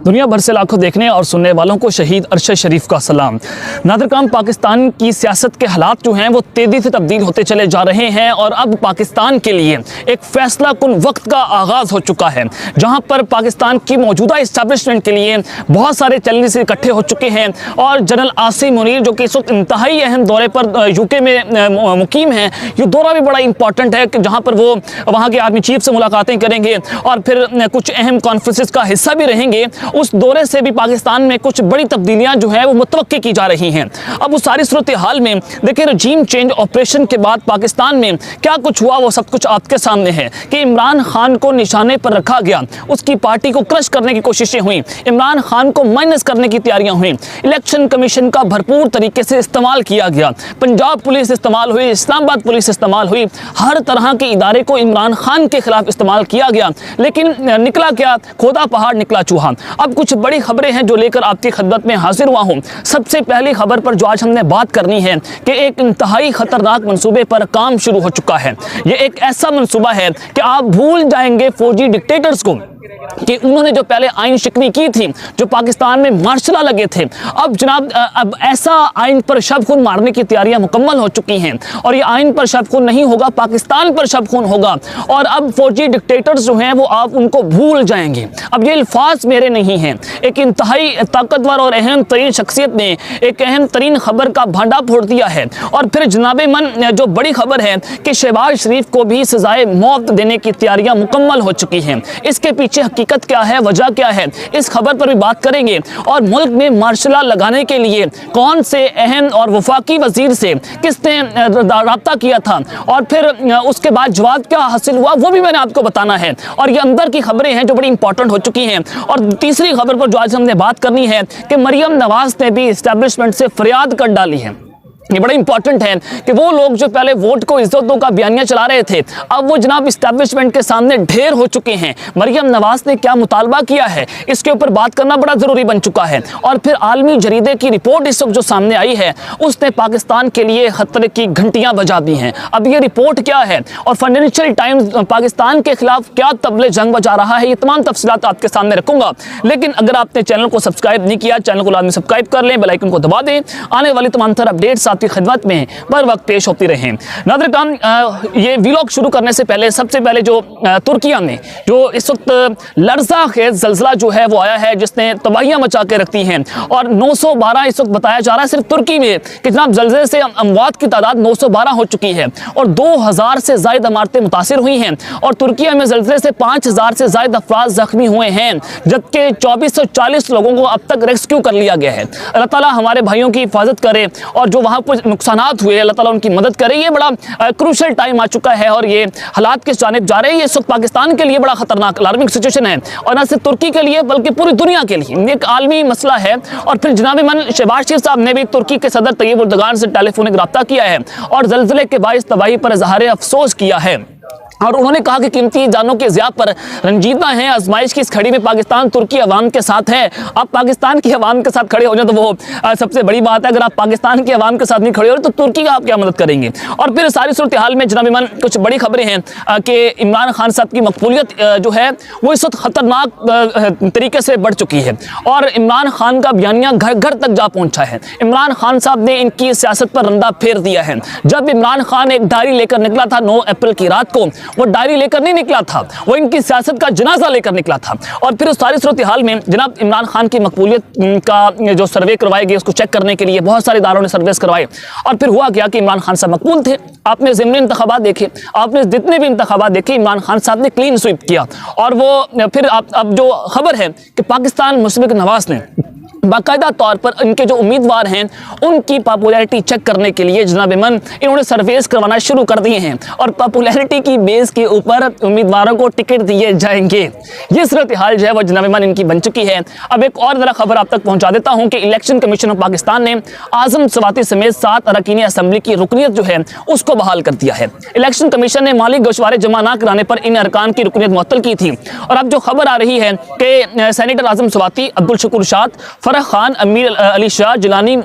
दुनिया भर से लाखों देखने और सुनने वालों को शहीद अरशद शरीफ का सलाम। नादरकाम पाकिस्तान की सियासत के हालात जो हैं वो तेज़ी से तब्दील होते चले जा रहे हैं और अब पाकिस्तान के लिए एक फैसला कुन वक्त का आगाज़ हो चुका है, जहां पर पाकिस्तान की मौजूदा इस्टेब्लिशमेंट के लिए बहुत सारे चैलेंजेस इकट्ठे हो चुके हैं। और जनरल आसिम मुनीर जो कि इस वक्त इंतहाई अहम दौरे पर यूके में मुकीम हैं, ये दौरा भी बड़ा इंपॉर्टेंट है कि जहाँ पर वो वहाँ के आर्मी चीफ से मुलाकातें करेंगे और फिर कुछ अहम कॉन्फ्रेंसेस का हिस्सा भी रहेंगे। उस दौरे से भी पाकिस्तान में कुछ बड़ी तब्दीलियां जो है वो मुतवक्की की जा रही हैं। अब उस सारी सूरत हाल में देखिए, रजीम चेंज ऑपरेशन के बाद पाकिस्तान में क्या कुछ हुआ वो सब कुछ आपके सामने है कि इमरान खान को निशाने पर रखा गया, उसकी पार्टी को क्रश करने की कोशिशें हुई, इमरान खान को माइनस करने की तैयारियां हुई, इलेक्शन कमीशन का भरपूर तरीके से इस्तेमाल किया गया, पंजाब पुलिस इस्तेमाल हुई, इस्लामाबाद पुलिस इस्तेमाल हुई, हर तरह के इदारे को इमरान खान के खिलाफ इस्तेमाल किया गया। लेकिन निकला क्या? खोदा पहाड़ निकला चूहा। अब कुछ बड़ी खबरें हैं जो लेकर आपकी खिदमत में हाजिर हुआ हूं। सबसे पहली खबर पर जो आज हमने बात करनी है कि एक इंतहाई खतरनाक मंसूबे पर काम शुरू हो चुका है। ये एक ऐसा मंसूबा है कि आप भूल जाएंगे फौजी डिक्टेटर्स को कि उन्होंने जो पहले आइन शिकनी की थी, जो पाकिस्तान में मार्शल लॉ लगे थे। अब जनाब अब ऐसा आइन पर शब खून मारने की तैयारियां मुकम्मल हो चुकी हैं और ये आइन पर शब खून नहीं होगा, पाकिस्तान पर शब खून होगा। और अब फौजी डिक्टेटर्स जो हैं वो आप उनको भूल जाएंगे। अब ये अल्फाज मेरे नहीं हैं, एक इंतहाई ताकतवर और अहम तरीन शख्सियत ने एक अहम तरीन खबर का भांडा फोड़ दिया है। और फिर जनाब मन जो बड़ी खबर है कि शहबाज शरीफ को भी सजाए मौत देने की तैयारियां मुकम्मल हो चुकी हैं। इसके पीछे हकीकत क्या है, वजह क्या है, इस खबर पर भी बात करेंगे। और मुल्क में मार्शल लॉ लगाने के लिए कौन से अहम और वफाकी वजीर से किसने राब्ता किया था और फिर उसके बाद जवाब क्या हासिल हुआ वो भी मैंने आपको बताना है। और ये अंदर की खबरें हैं जो बड़ी इंपॉर्टेंट हो चुकी हैं। और तीसरी खबर पर जो आज हमने बात करनी है कि मरियम नवाज ने भी इस्टेब्लिशमेंट से फरियाद कर डाली है। ये बड़ा इंपॉर्टेंट है कि वो लोग जो पहले वोट को इज्जत दो का बयानिया चला रहे थे, अब वो जनाब इस्टेब्लिशमेंट के सामने ढेर हो चुके हैं। मरियम नवाज ने क्या मुतालबा किया है, इसके ऊपर बात करना बड़ा ज़रूरी बन चुका है। और फिर आलमी जरीदे की रिपोर्ट इस वक्त जो सामने आई है, उसने पाकिस्तान के लिए खतरे की घंटियां बजा दी हैं। अब ये रिपोर्ट क्या है और फाइनेंशियल टाइम्स पाकिस्तान के खिलाफ क्या तबले जंग बजा रहा है, ये तमाम तफसीलात आपके सामने रखूंगा। लेकिन अगर आपने चैनल को सब्सक्राइब नहीं किया, चैनल को लाजमी सब्सक्राइब कर लें, बेल आइकन को दबा दें। आने वाली तमाम तरह अपडेट्स की खिदमत में बर वक्त पेश होती रहे। नाज़रीन, ये व्लॉग शुरू करने से पहले सबसे पहले जो तुर्किया में जो इस वक्त लर्जा खेज ज़ल्ज़ला जो है वो आया है, जिसने तबाहियां मचा के रखती हैं। और 912 इस वक्त बताया जा रहा है सिर्फ तुर्की में कि जनाब ज़ल्ज़ले से अमवात की तादाद 912 हो चुकी है और 2000 से ज़ायद इमारतें मुतासिर हुई हैं। और तुर्किया में ज़ल्ज़ले से 5000 से ज़ायद अफराद ज़ख्मी हुए हैं, जबकि 2440 लोगों को अब तक रेस्क्यू कर लिया गया है। अल्लाह ताला हमारे भाइयों की हिफाजत करे और जो वहाँ पर नुकसानात हुए अल्लाह ताला उनकी मदद करे। ये बड़ा क्रूशल टाइम आ चुका है और ये हालात किस जानिब जा रहे हैं, ये इस वक्त पाकिस्तान के लिए बड़ा खतरनाक अलार्मिंग सिचुएशन है। और न सिर्फ तुर्की के लिए बल्कि पूरी दुनिया के लिए एक आलमी मसला है। और फिर जनाब मन शहबाज शरीफ साहब ने भी तुर्की के सदर तैयब एर्दोगान से टेलीफोनिक रब्ता किया है और ज़ल्ज़ले के बाइस तबाही पर इज़हार अफसोस किया है। और उन्होंने कहा कि कीमती जानों के ज़िया पर रंजीदा हैं। आजमाइश की इस खड़ी में पाकिस्तान तुर्की अवाम के साथ है। आप पाकिस्तान की अवाम के साथ खड़े हो जाए तो वो सबसे बड़ी बात है। अगर आप पाकिस्तान की अवाम के साथ नहीं खड़े हो तो तुर्की का आप क्या मदद करेंगे। और फिर सारी सूरत हाल में जनाब ईमान कुछ बड़ी खबरें हैं कि इमरान खान साहब की मकबूलियत जो है वो इस वक्त ख़तरनाक तरीके से बढ़ चुकी है और इमरान खान का बयानिया घर घर तक जा पहुँचा है। इमरान खान साहब ने इनकी सियासत पर रंदा फेर दिया है। जब इमरान खान एक डायरी लेकर निकला था 9 अप्रैल की रात को, वो डायरी लेकर नहीं निकला था, वो इनकी सियासत का जनाजा लेकर निकला था। और फिर उस सारी सूरत हाल में जनाब इमरान खान की मकबूलियत का जो सर्वे करवाए गए उसको चेक करने के लिए बहुत सारे इदारों ने सर्वेस करवाए। और फिर हुआ क्या कि इमरान खान साहब मकबूल थे। आपने ज़िमनी इंतखाबात देखे, आपने जितने भी इंतखाबात देखे, इमरान खान साहब ने क्लीन स्वीप किया। और वो फिर अब जो खबर है कि पाकिस्तान मुशफ़िक़ नवाज़ ने बाकायदा तौर पर इनके जो उम्मीदवार हैं उनकी पॉपुलैरिटी चेक करने के लिए जनाब मन इन्होंने सर्वेस करवाना शुरू कर दिए हैं और पॉपुलैरिटी की बेस के ऊपर उम्मीदवारों को टिकट दिए जाएंगे। ये सूरत हाल जो है वो जनाब मन इनकी बन चुकी है। अब एक और ज़रा खबर आप तक पहुंचा देता हूं कि इलेक्शन कमीशन ऑफ पाकिस्तान ने आज़म सवाती समेत 7 अरकान असम्बली की रुकनीत जो है उसको बहाल कर दिया है। इलेक्शन कमीशन ने माली गोशवारे जमा ना कराने पर इन अरकान की रुकनीत मुअत्तल की थी। और अब जो खबर आ रही है कि सेनेटर आज़म सवाती, अब्दुल शकूर शाद, फरह खान, अमीर अली शाह जिलानी,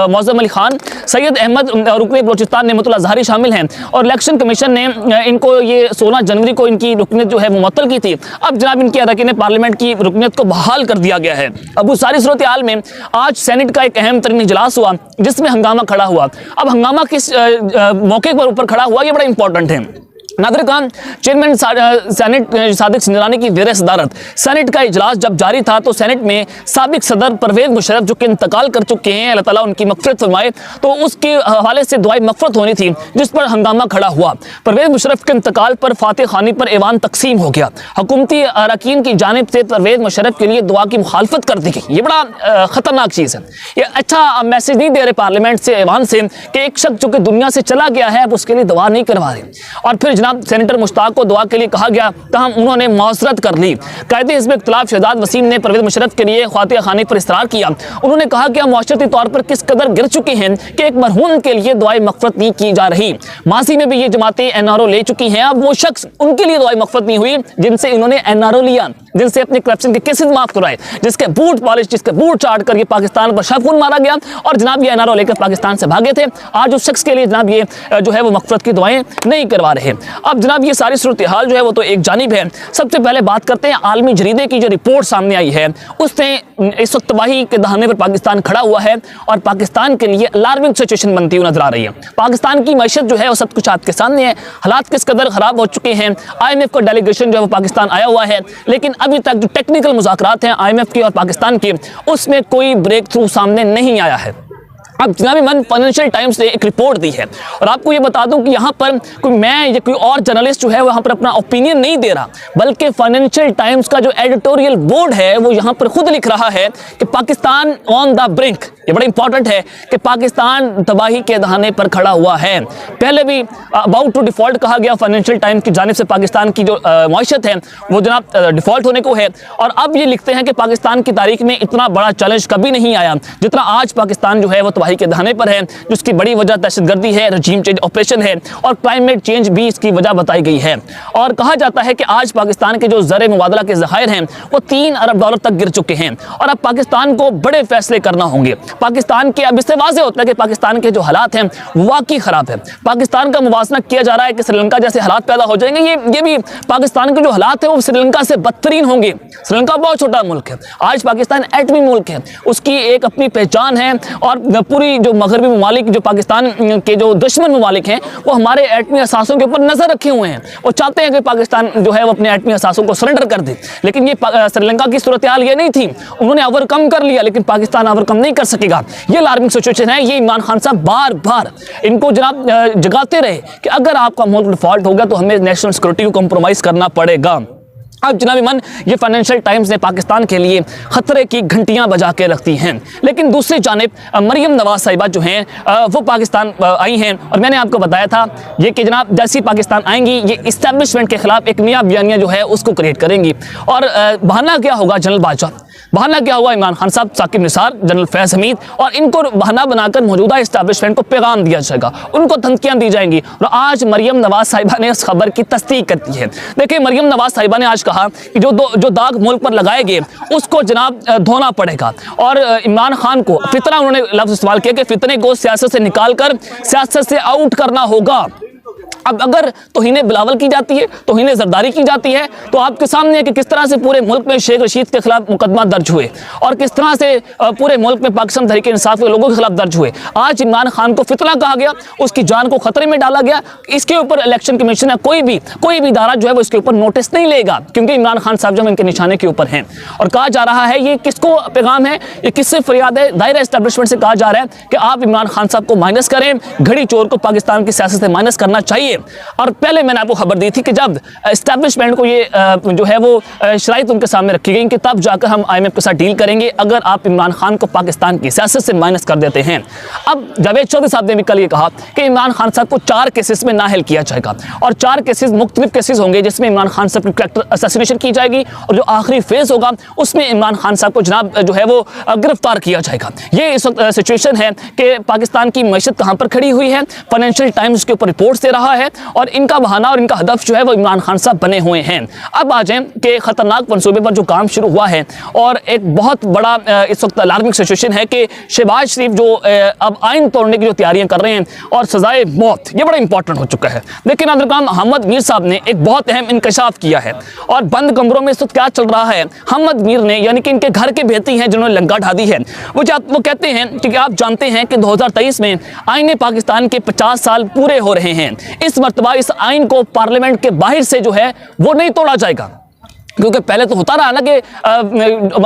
मौज़म अली खान, सैयद अहमद, रुकन बलोचिस्तान नेमतुल्लाह ज़हारी शामिल हैं। और इलेक्शन कमीशन ने इनको ये 16 जनवरी को इनकी रुकनीत जो है वो मुअत्तल की थी। अब जनाब इनकी अरकान पार्लियामेंट की रुकनीत को बहाल कर दिया गया है। अब उस सारी सूरत हाल में आज सेनेट का एक अहम तरीन इजलास हुआ जिसमें हंगामा खड़ा हुआ। अब हंगामा किस मौके पर ऊपर खड़ा हुआ, ये बड़ा इंपॉर्टेंट है। नादिर खान चेयरमैन सेनेट सादिक सिंजरानी की ज़ेर सदारत सेनेट का इजलास जब जारी था तो सेनेट में साबिक सदर परवेज़ मुशर्रफ जो कि इंतकाल कर चुके हैं, अल्लाह ताला उनकी मग़फ़िरत फरमाए, तो उसके हवाले से दुआए मग़फ़िरत होनी थी जिस पर हंगामा खड़ा हुआ। परवेज़ मुशर्रफ के इंतकाल पर फातह खानी पर ऐवान तकसीम हो गया। हुकूमती अरकान की जानिब से परवेज़ मुशर्रफ के लिए दुआ की मुखालफत कर दी गई। ये बड़ा ख़तरनाक चीज़ है। ये अच्छा मैसेज नहीं दे रहे पार्लियामेंट से, ऐवान से, कि एक शख्स जो कि दुनिया से चला गया है अब उसके लिए दुआ नहीं करवा रहे। और फिर सेनेटर मुश्ताक को दुआ के लिए कहा गया, तहम उन्होंने माज़रत कर ली। कायदे हिज़्ब इख्तिलाफ शहजाद वसीम ने परवेज़ मुशर्रफ के लिए फातह खानी पर इसरार किया। उन्होंने कहा कि हम मुआशरती तौर पर किस कदर गिर चुके हैं कि एक मरहूम के लिए दुआए मग़फ़िरत नहीं की जा रही। माजी में भी ये जमातें NRO ले चुकी हैं, अब वो शख्स उनके लिए दुआए मग़फ़िरत नहीं हुई जिनसे इन्होंने NRO लिया, जिनसे अपने करप्शन के केसेस माफ करवाए, जिसके बूट पॉलिश, जिसके बूट चाट कर ये पाकिस्तान पर शबखून मारा गया और जनाब ये NRO लेकर पाकिस्तान से भागे थे। आज उस शख्स के लिए जनाब ये जो है वो मग़फ़िरत की दुआएं नहीं करवा रहे। अब जनाब ये सारी सूरत हाल जो है वो तो एक जानिब है। सबसे पहले बात करते हैं आलमी जरीदे की जो रिपोर्ट सामने आई है, उससे इस वक्त तबाही के दहाने पर पाकिस्तान खड़ा हुआ है और पाकिस्तान के लिए अलार्मिंग सिचुएशन बनती हुई नजर आ रही है। पाकिस्तान की मैशत जो है वो सब कुछ आपके सामने है, हालात किस कदर खराब हो चुके हैं। IMF का डेलीगेशन जो है वो पाकिस्तान आया हुआ है, लेकिन अभी तक जो टेक्निकल मुज़ाकरात हैं IMF की और पाकिस्तान की, उसमें कोई ब्रेक थ्रू सामने नहीं आया है। अब जनाबी मन फाइनेंशियल टाइम्स ने एक रिपोर्ट दी है और आपको ये बता दूं कि यहाँ पर मैं या कोई और जर्नलिस्ट जो है वहाँ पर अपना ओपिनियन नहीं दे रहा, बल्कि फाइनेंशियल टाइम्स का जो एडिटोरियल बोर्ड है वो यहाँ पर खुद लिख रहा है कि पाकिस्तान ऑन द ब्रिंक। ये बड़ा इंपॉर्टेंट है कि पाकिस्तान तबाही के दहाने पर खड़ा हुआ है। पहले भी अबाउट टू डिफ़ॉल्ट कहा गया फाइनेंशियल टाइम्स की जानिब से, पाकिस्तान की जो मईशत है वो जनाब डिफ़ॉल्ट होने को है। और अब ये लिखते हैं कि पाकिस्तान की तारीख में इतना बड़ा चैलेंज कभी नहीं आया जितना आज पाकिस्तान जो है वो तबाही के दहाने पर है, जिसकी बड़ी वजह दहशतगर्दी है, रजीम चेंज ऑपरेशन है और क्लाइमेट चेंज भी इसकी वजह बताई गई है। और कहा जाता है कि आज पाकिस्तान के जो ज़र मुबादला के ज़खायर हैं वो $3 अरब तक गिर चुके हैं और अब पाकिस्तान को बड़े फैसले करना होंगे। पाकिस्तान के अब इससे वाज़ेह होता है कि पाकिस्तान के जो हालात हैं वाकई ख़राब है। पाकिस्तान का मुवाजना किया जा रहा है कि श्रीलंका जैसे हालात पैदा हो जाएंगे। ये भी पाकिस्तान के जो हालात हैं वो श्रीलंका से बदतरीन होंगे। श्रीलंका बहुत छोटा मुल्क है, आज पाकिस्तान एटमी मुल्क है, उसकी एक अपनी पहचान है और पूरी जो मगरबी ममालिक, जो पाकिस्तान के जो दुश्मन ममालिक हैं वो हमारे एटमी असासों के ऊपर नज़र रखे हुए हैं। वो चाहते हैं कि पाकिस्तान जो है वो अपने एटमी असासों को सरेंडर कर दे, लेकिन ये श्रीलंका की सूरत हाल ये नहीं थी। उन्होंने ओवरकम कर लिया लेकिन पाकिस्तान ओवरकम नहीं कर सकेगा। ये अलार्मिंग सिचुएशन है। ये इमरान खान साहब बार बार इनको जनाब जगाते रहे कि अगर आपका मुल्क डिफॉल्ट होगा तो हमें नेशनल सिक्योरिटी को कॉम्प्रोमाइज़ करना पड़ेगा। अब जनाब मन ये फाइनेंशियल टाइम्स ने पाकिस्तान के लिए खतरे की घंटियां बजा के रखती हैं। लेकिन दूसरी जानिब मरियम नवाज साहिबा जो हैं वो पाकिस्तान आई हैं और मैंने आपको बताया था ये कि जनाब जैसी पाकिस्तान आएंगी ये इस्टेब्लिशमेंट के खिलाफ एक नया बयानिया जो है उसको क्रिएट करेंगी। और बहाना क्या होगा जनरल बादशाह, बहाना क्या हुआ इमरान खान साहब, साकिब निसार, जनरल फैज़ हमीद, और इनको बहाना बनाकर मौजूदा इस्टेब्लिशमेंट को पैगाम दिया जाएगा, उनको धमकियां दी जाएंगी। और आज मरियम नवाज साहिबा ने इस खबर की तस्दीक कर दी है। देखिए मरियम नवाज साहिबा ने आज कहा कि जो दाग मुल्क पर लगाए गए उसको जनाब धोना पड़ेगा। और इमरान खान को फितना, उन्होंने लफ्ज़ इस्तेमाल किया कि फितने को सियासत से निकाल कर सियासत से आउट करना होगा। अब अगर तौहीन बिलावल की जाती है, तौहीन ज़रदारी की जाती है, तो आपके सामने है कि किस तरह से पूरे मुल्क में शेख रशीद के खिलाफ मुकदमा दर्ज हुए और किस तरह से पूरे मुल्क में पाकिस्तान तहरीक इंसाफ के लोगों के खिलाफ दर्ज हुए। आज इमरान खान को फितना कहा गया, उसकी जान को खतरे में डाला गया। इसके ऊपर इलेक्शन कमीशन है कोई भी इदारा जो है वो इसके ऊपर नोटिस नहीं लेगा क्योंकि इमरान खान साहब जो इनके निशाने के ऊपर हैं। और कहा जा रहा है ये किसको पैगाम है, ये किससे फरियाद है, दायरा एस्टेब्लिशमेंट से कहा जा रहा है कि आप इमरान खान साहब को माइनस करें, घड़ी चोर को पाकिस्तान की सियासत से माइनस करना चाहिए। और पहले मैंने आपको खबर दी थी कि जब एस्टेब्लिशमेंट को ये जो है वो शराइत उनके सामने रखी गई कि तब जाकर हम IMF के साथ डील करेंगे अगर आप इमरान खान को पाकिस्तान की सियासत से माइनस कर देते हैं। अब जावेद चौधरी साहब ने भी कल ये कहा कि इमरान खान साहब को 4 केसेस में नाअहल किया जाएगा और 4 केसेस मुख्तलिफ केसेस होंगे जिसमें इमरान खान साहब की कैरेक्टर असैसिनेशन की जाएगी और जो आखिरी फेज होगा उसमें इमरान खान साहब को जनाब जो है वो गिरफ्तार किया जाएगा। ये इस वक्त सिचुएशन है कि पाकिस्तान की मैशत कहाँ पर खड़ी हुई है। फाइनेंशियल टाइम्स के ऊपर रिपोर्ट्स दे रहा है है और इनका बहाना और इनका हदफ जो है वो इमरान खान साहब बने हुए हैं। अब आ जाएं कि खतरनाक मंसूबे पर जो काम शुरू हुआ है और एक बहुत बड़ा इस वक्त अलार्मिंग सिचुएशन है कि शहबाज शरीफ जो अब आइन तोड़ने की जो तैयारियां कर रहे हैं और सजाए मौत, ये बड़ा इंपॉर्टेंट हो चुका है। लेकिन नाज़रीन, अहमद मीर साहब ने एक बहुत अहम इंकशाफ किया है और बंद कमरों में इस वक्त क्या चल रहा है। अहमद मीर ने, यानी कि इनके घर के बेहती हैं जिन्होंने लंका ढा दी है, वो कहते हैं कि आप जानते हैं कि 2023 में आईन पाकिस्तान के 50 साल पूरे हो रहे हैं। इस मर्तबा इस आइन को पार्लियामेंट के बाहर से जो है वो नहीं तोड़ा जाएगा, क्योंकि पहले तो होता रहा ना कि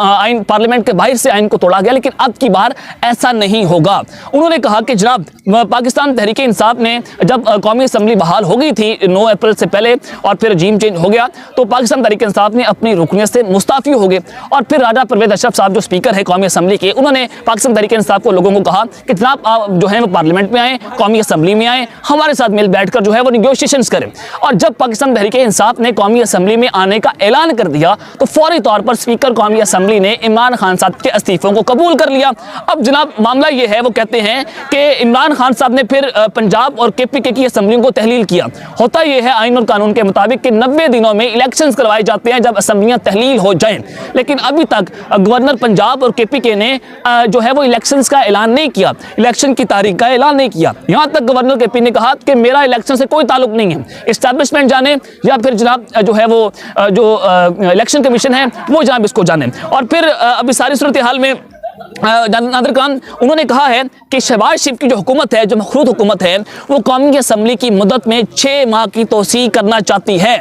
आइन पार्लियामेंट के बाहर से आइन को तोड़ा गया, लेकिन अब की बार ऐसा नहीं होगा। उन्होंने कहा कि जनाब, पाकिस्तान तहरीक इंसाफ ने जब कौमी असम्बली बहाल हो गई थी 9 अप्रैल से पहले और फिर रजीम चेंज हो गया, तो पाकिस्तान तहरीक इंसाफ ने अपनी रुकनियत से मुस्ताफ़ी हो गए और फिर राजा परवेज़ अशरफ साहब जो स्पीकर है कौमी असम्बली के, उन्होंने पाकिस्तान तहरीक इंसाफ को लोगों को कहा कि जनाब आप जो है वो पार्लियामेंट में आएँ, कौमी असम्बली में आएँ, हमारे साथ मिल बैठ कर जो है वो निगोशिएशंस करें। और जब पाकिस्तान तहरीक इंसाफ ने कौमी असम्बली में आने का ऐलान कर दिया तो फौरी तौर पर स्पीकर कौमी असम्बली ने इमरान खान साहब के इस्तीफों को कबूल कर लिया। अब जनाब मामला ये है, वो कहते हैं कि इमरान खान साहब ने फिर पंजाब और KPK की असम्बलियों को तहलील किया। होता यह है आइन और कानून के मुताबिक कि 90 दिनों में इलेक्शंस करवाए जाते हैं जब असम्बलियां तहलील हो जाएं, लेकिन अभी तक गवर्नर पंजाब और KPK ने जो है वो इलेक्शंस का ऐलान नहीं किया, इलेक्शन की तारीख का ऐलान नहीं किया। यहाँ तक गवर्नर KP ने कहा कि मेरा इलेक्शन से कोई ताल्लुक नहीं है, इस्टेब्लिशमेंट जाने या फिर जनाब जो है वो जो इलेक्शन कमीशन है वो जनाब इसको जाने। और फिर अभी सारी सूरत हाल में नादिर खान उन्होंने कहा है कि शहबाज शरीफ की जो हुकूमत है, जो मखरूद हुकूमत है, वो कौमी असम्बली की मुद्दत में 6 माह की तोसी करना चाहती है।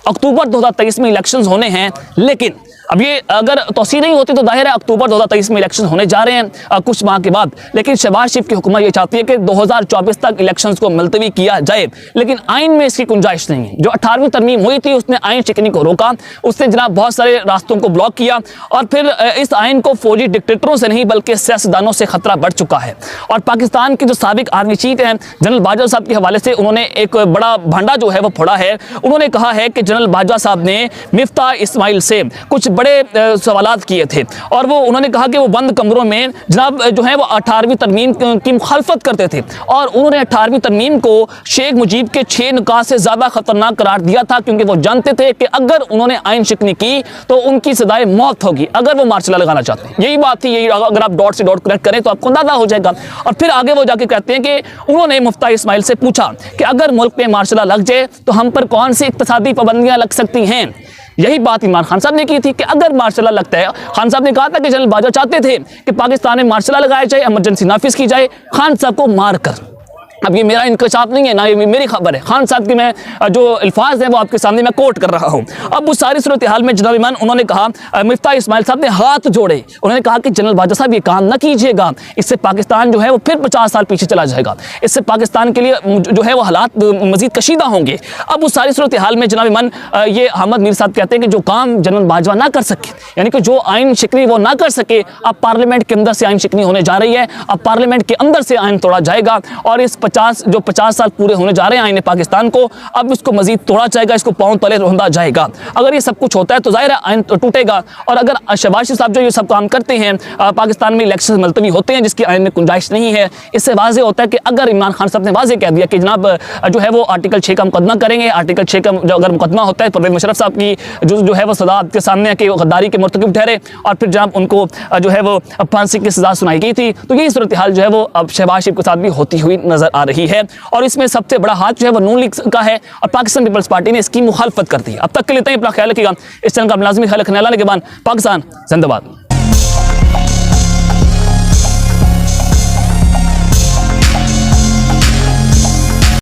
अक्टूबर 2023 में इलेक्शंस होने हैं, लेकिन अब ये अगर तोसी नहीं होती तो जाहिर है अक्टूबर 2023 में इलेक्शन होने जा रहे हैं कुछ माह के बाद, लेकिन शहबाज शरीफ की हुकूमत ये चाहती है कि 2024 तक इलेक्शंस को मुलतवी किया जाए, लेकिन आइन में इसकी गुंजाइश नहीं है। जो 18वीं तरमीम हुई थी उसने आइन शिकनी को रोका, उसने जनाब बहुत सारे रास्तों को ब्लॉक किया और फिर इस आइन को फौजी डिक्टेटरों से नहीं बल्कि सियासतदानों से खतरा बढ़ चुका है। और पाकिस्तान के जो साबिक आर्मी चीफ हैं जनरल बाजवा साहब के हवाले से उन्होंने एक बड़ा भांडा जो है वो फोड़ा है। उन्होंने कहा है कि जनरल बाजवा साहब ने मिफ्ता इस्माइल से कुछ बड़े सवालात किए थे और वो उन्होंने कहा कि वो बंद कमरों में जनाब जो है वो 18वीं तरमीम की मुखालफत करते थे और उन्होंने 18वीं तरमीम को शेख मुजीब के 6 निकाह से ज़्यादा खतरनाक करार दिया था, क्योंकि वो जानते थे कि अगर उन्होंने आइन शिकनी की तो उनकी सदाए मौत होगी अगर वो मार्शल लगाना चाहते हैं। यही बात थी, यही अगर आप डॉट से डॉट कनेक्ट करें तो आपको अंदाजा हो जाएगा। और फिर आगे वो जाके कहते हैं कि उन्होंने मुफ्ता इस्माइल से पूछा कि अगर मुल्क में मार्शल लग जाए तो हम पर कौन सी इक्तिसादी पाबंदियां लग सकती हैं। यही बात इमरान खान साहब ने की थी कि अगर मार्शल लगता है, खान साहब ने कहा था कि जनरल बाजवा चाहते थे कि पाकिस्तान में मार्शल लगाया जाए, इमरजेंसी नाफिज की जाए खान साहब को मार कर। अब ये मेरा इंकशाफ नहीं है ना, ये मेरी खबर है, खान साहब की मैं जो अल्फाज हैं वो आपके सामने मैं कोट कर रहा हूँ। अब उस सारी सूरत हाल में जनाब ईमान उन्होंने कहा, मिफ्ता इस्माइल साहब ने हाथ जोड़े, उन्होंने कहा कि जनरल बाजवा साहब ये काम ना कीजिएगा, इससे पाकिस्तान जो है वो फिर 50 साल पीछे चला जाएगा, इससे पाकिस्तान के लिए जो है वो हालात मजीद कशीदा होंगे। अब उस सारी सूरत हाल में जनाब ईमान ये अहमद मीर साहब कहते हैं कि जो काम जनरल बाजवा ना कर सके, यानी कि जो आइन शिकनी वो ना कर सके, अब पार्लियामेंट के अंदर से आइन शिकनी होने जा रही है, अब पार्लियामेंट के अंदर से आइन तोड़ा जाएगा और इस 50 साल पूरे होने जा रहे हैं आईने पाकिस्तान को, अब इसको मजीद तोड़ा जाएगा, इसको पांव तले रौंदा जाएगा। अगर ये सब कुछ होता है तो जाहिर है आइन टूटेगा। और अगर शहबाज शरीफ साहब जो ये सब काम करते हैं, पाकिस्तान में इलेक्शन मुलतवी होते हैं जिसकी आइन में गुंजाइश नहीं है, इससे वाज़े होता है कि अगर इमरान खान साहब ने वाज़े कह दिया कि जनाब जो है वो आर्टिकल 6 का मुकदमा करेंगे, आर्टिकल 6 का जो अगर मुकदमा होता है परवेज़ मुशर्रफ साहब की जो है वो सजा आपके सामने है कि वो गद्दारी के मुर्तकिब ठहरे और फिर जनाब उनको जो है वो फांसी की सजा सुनाई गई थी, तो यही सूरत हाल जो है वो अब शहबाज शरीफ के साथ भी होती हुई नजर आ रही है। और इसमें सबसे बड़ा हाथ जो है वो नून लीग का है और पाकिस्तान पीपल्स पार्टी ने इसकी मुखालफत कर दी है। अब तक के लिए अपना ख्याल रखिएगा। इस चैनल का लाजमी ख्याल रखने वाले के बाद पाकिस्तान जिंदाबाद।